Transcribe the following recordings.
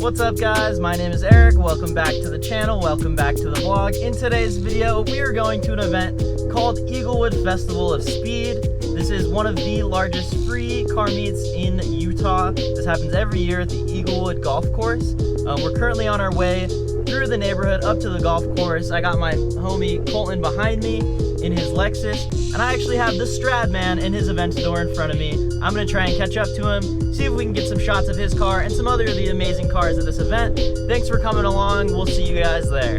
What's up guys, my name is Eric, welcome back to the channel, welcome back to the vlog. In today's video, we are going to an event called Eaglewood Festival of Speed. This is one of the largest free car meets in Utah. This happens every year at the Eaglewood Golf Course. We're currently on our way through the neighborhood up to the golf course. I got my homie Colton behind me in his Lexus, and I actually have the Stradman in his Aventador in front of me. I'm gonna try and catch up to him, see if we can get some shots of his car and some other of the amazing cars at this event. Thanks for coming along, we'll see you guys there.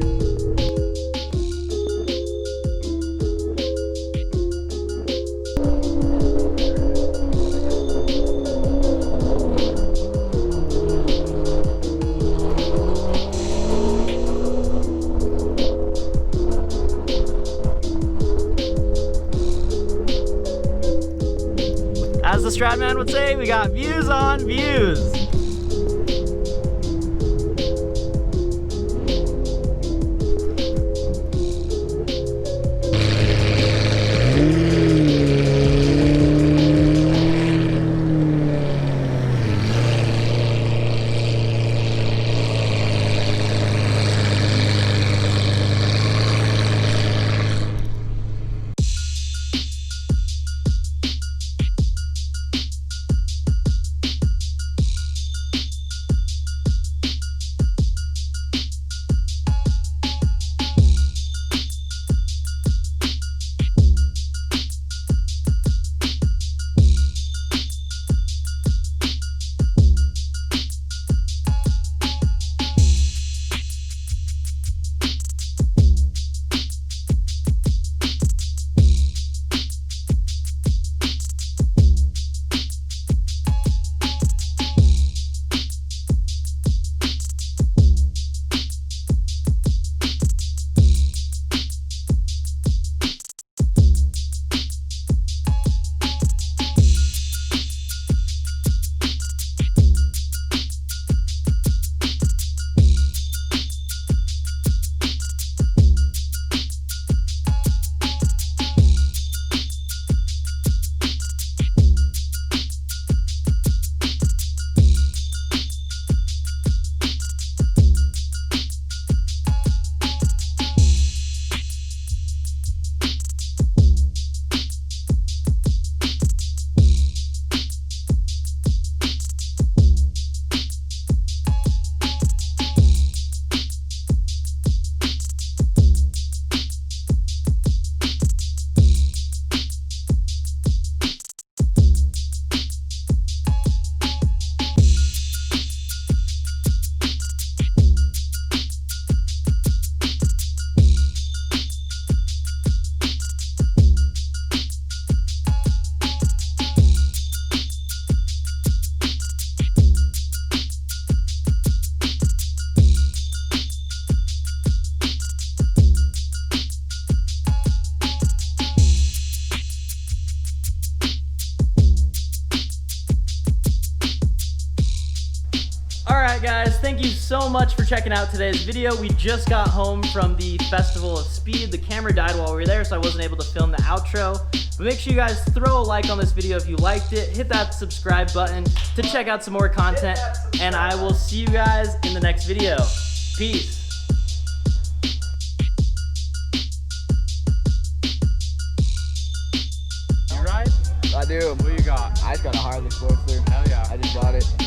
As the Stradman would say, we got views on views. Alright guys, thank you so much for checking out today's video. We just got home from the Festival of Speed. The camera died while we were there, so I wasn't able to film the outro. But make sure you guys throw a like on this video if you liked it. Hit that subscribe button to check out some more content. And I will see you guys in the next video. Peace. You ride? I do. What you got? I just got a Harley Sportster. Hell yeah. I just bought it.